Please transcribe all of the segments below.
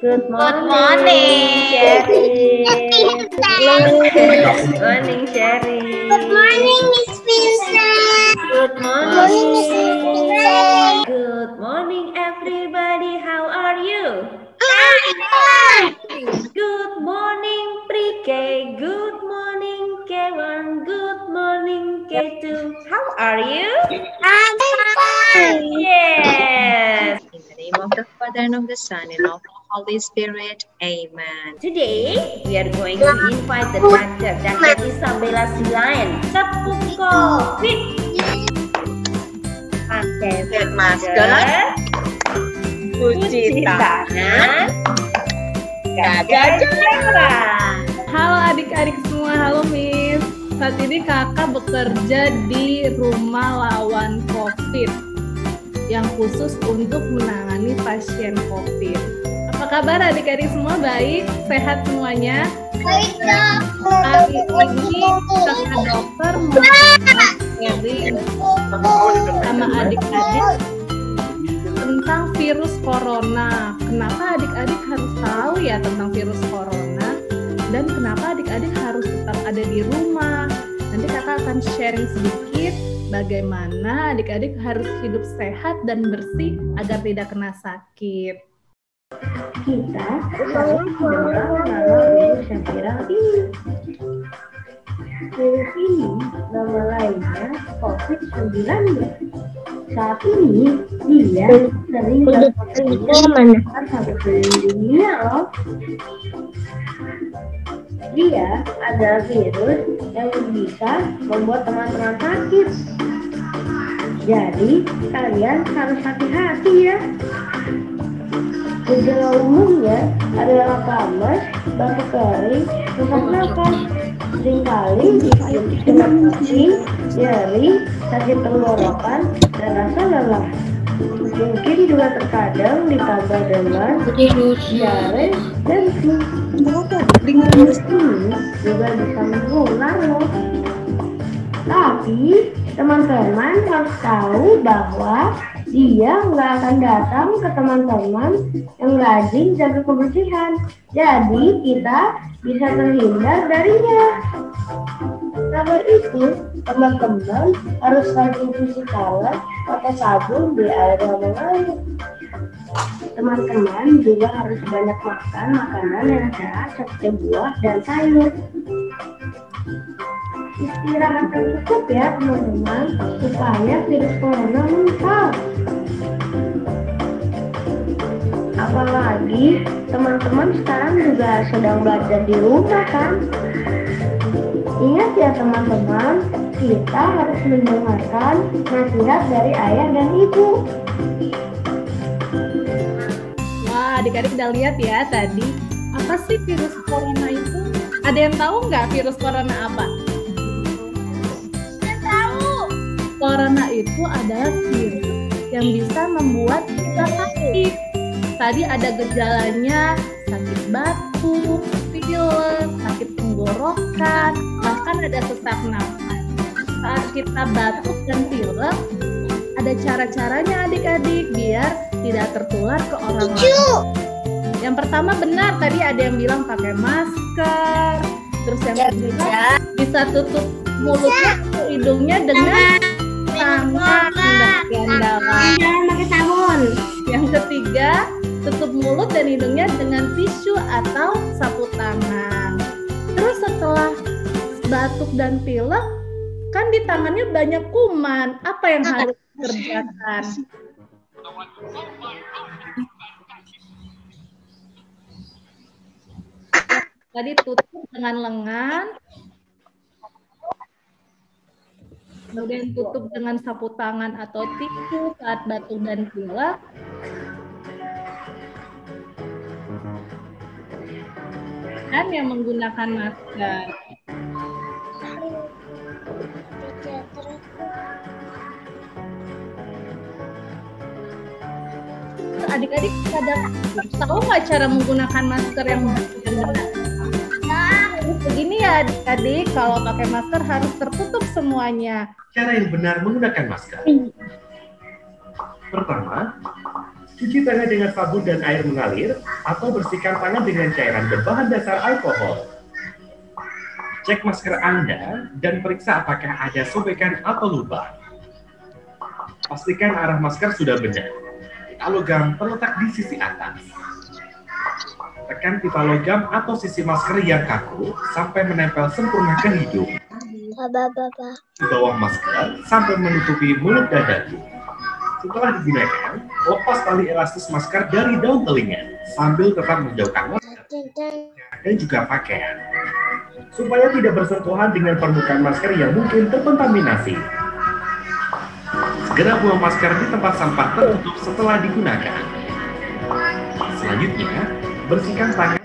Good Good morning, morning. Sherry. Good Morning, Sherry. Good morning, Miss Vincent. Good Good morning, Miss morning. Vincent. Good morning, everybody. How are you? Good morning, Pre-K. Good morning, K1. Good morning, K2. How are you? I'm fine. Yes. In the name of the Father and of the Son and of the Holy Spirit. Amen. Today, we are going to invite the Dr. Isabella Silain. Tepuk COVID. Pakai masker, cuci tangan, jaga jarak. Halo adik-adik semua, halo Miss. Saat ini kakak bekerja di Rumah Lawan COVID yang khusus untuk menangani pasien COVID. Apa kabar adik-adik semua? Baik? Sehat semuanya? Baik, Dok. Hari ini kakak dokter mau sharing sama adik-adik tentang virus corona. Kenapa adik-adik harus tahu ya tentang virus corona? Dan kenapa adik-adik harus tetap ada di rumah? Nanti kakak akan sharing sedikit bagaimana adik-adik harus hidup sehat dan bersih agar tidak kena sakit. Kita harus mengenal nama virus yang viral ini. Virus ini nama lainnya COVID-19. Saat ini dia sering tersebar sampai keliling dunia loh. Dia adalah virus yang bisa membuat teman-teman sakit. Jadi kalian harus hati-hati ya. Gejala umumnya adalah panas, batuk kering, sesak napas, seringkali kena pusing, nyeri, sakit tenggorokan, dan rasa lelah. Mungkin juga terkadang ditambah demam, diare, dan flu. Virus ini juga bisa menular loh. Tapi teman-teman harus tahu bahwa dia nggak akan datang ke teman-teman yang rajin jaga kebersihan. Jadi kita bisa terhindar darinya. Karena itu teman-teman harus rajin cuci tangan pakai sabun di air yang mengalir. Teman-teman juga harus banyak makan makanan yang sehat seperti buah dan sayur. Istirahat yang cukup ya teman-teman supaya virus corona mental. Apalagi teman-teman sekarang juga sedang belajar di rumah kan. Ingat ya teman-teman, kita harus mendengarkan nasihat dari ayah dan ibu. Wah, adik-adik udah lihat ya tadi. Apa sih virus corona itu? Ada yang tahu nggak virus corona apa? Corona itu adalah virus yang bisa membuat kita sakit. Tadi ada gejalanya sakit batuk, pilek, sakit tenggorokan, bahkan ada sesak napas. Saat kita batuk dan pilek, ada cara-caranya adik-adik biar tidak tertular ke orang lain. Yang pertama benar, tadi ada yang bilang pakai masker. Terus yang kedua bisa tutup mulutnya, hidungnya dengan tangan bagian dalam. Jangan pakai sabun. Yang ketiga, tutup mulut dan hidungnya dengan tisu atau sapu tangan. Terus setelah batuk dan pilek, kan di tangannya banyak kuman. Apa yang harus dikerjakan? Tadi tutup dengan lengan. Kemudian tutup dengan sapu tangan atau tisu saat batuk dan pilek. Dan yang menggunakan masker. Adik-adik tahu nggak cara menggunakan masker yang benar? Begini ya adik-adik, kalau pakai masker harus tertutup semuanya. Cara yang benar menggunakan masker. Pertama, Cuci tangan dengan sabun dan air mengalir, atau bersihkan tangan dengan cairan berbahan dasar alkohol. Cek masker Anda dan periksa apakah ada sobekan atau lubang. Pastikan arah masker sudah benar. Pita logam terletak di sisi atas. Tekan pita logam atau sisi masker yang kaku sampai menempel sempurna ke hidung. Di bawah masker sampai menutupi mulut dan dagu. Setelah digunakan, lepas tali elastis masker dari daun telinga sambil tetap menjauhkan masker dan juga pakaian, supaya tidak bersentuhan dengan permukaan masker yang mungkin terkontaminasi. Segera buang masker di tempat sampah tertutup setelah digunakan. Selanjutnya, bersihkan tangan.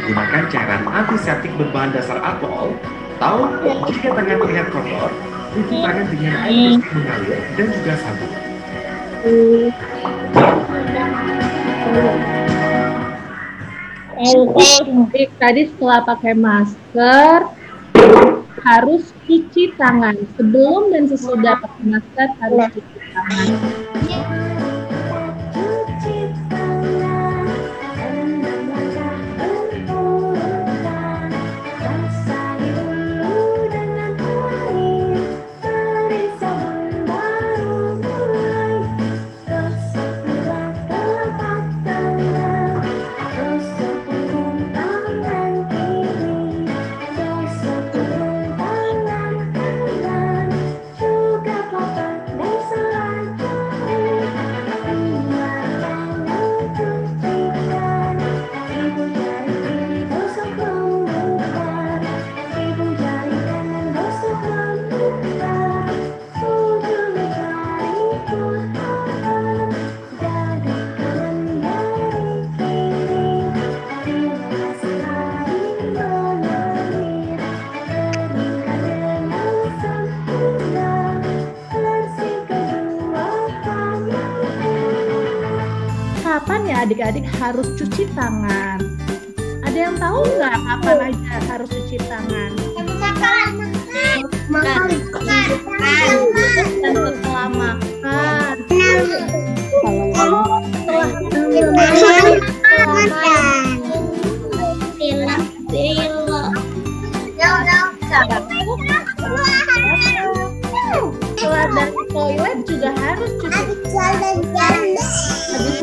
Gunakan cairan antiseptik berbahan dasar alkohol, atau jika tangan terlihat kotor, cuci tangan dengan air bersih mengalir dan juga sabun. Tadi setelah pakai masker harus cuci tangan. Sebelum dan sesudah pakai masker harus cuci tangan. Kapan ya adik-adik harus cuci tangan? Ada yang tahu nggak kapan aja harus cuci tangan? Dan setelah makan. Setelah dari toilet juga harus cuci tangan. Habis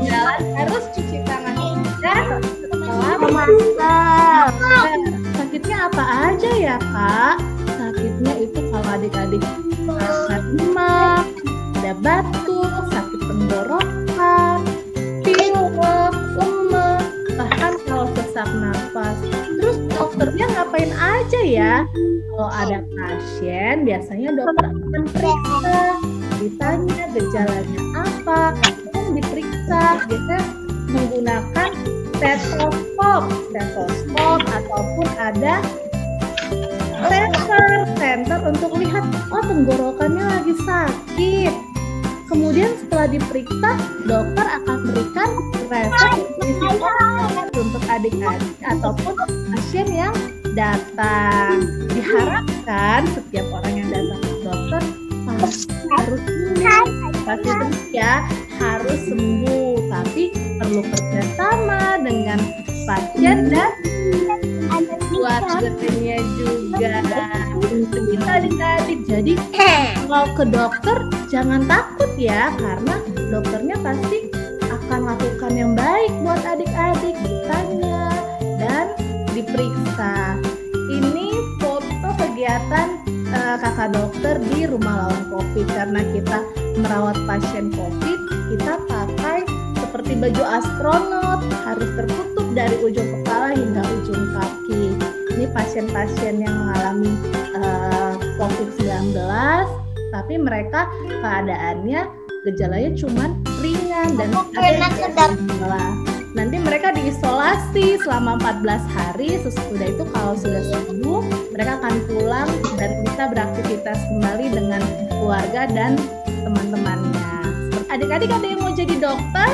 jalan harus cuci tangan. Dan setelah makan. Sakitnya apa aja ya Kak? Sakitnya itu kalau adik-adik merasa demam, ada batuk, sakit tenggorokan, pilek, lemes, bahkan kalau sesak nafas. Terus dokternya ngapain aja ya? Kalau ada pasien, biasanya dokter akan periksa, ditanya gejalanya apa, langsung diperiksa. Biasanya menggunakan stetoskop ataupun ada sensor untuk lihat, oh tenggorokannya lagi sakit. Kemudian setelah diperiksa, dokter akan berikan resep untuk adik-adik ataupun pasien yang datang. Diharapkan setiap orang yang datang ke dokter harus sembuh, ya harus sembuh. Tapi perlu kerjasama dengan pasien dan keluarganya juga. Kita adik-adik, jadi kalau ke dokter jangan takut ya, karena dokternya pasti akan lakukan yang baik buat adik-adik, ditanya dan diperiksa. Ini foto kegiatan kakak dokter di rumah lawan COVID. Karena kita merawat pasien COVID, kita pakai seperti baju astronot, harus tertutup dari ujung kepala hingga ujung kaki. Ini pasien-pasien yang mengalami COVID-19, tapi mereka keadaannya gejalanya cuma ringan dan nanti mereka diisolasi selama 14 hari. Sesudah itu kalau sudah sembuh, mereka akan pulang dan bisa beraktivitas kembali dengan keluarga dan teman-temannya. Adik-adik ada yang mau jadi dokter?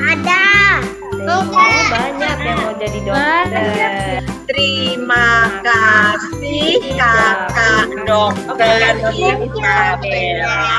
Ada. Banyak yang mau jadi dokter. Terima kasih kakak dokter Isabella.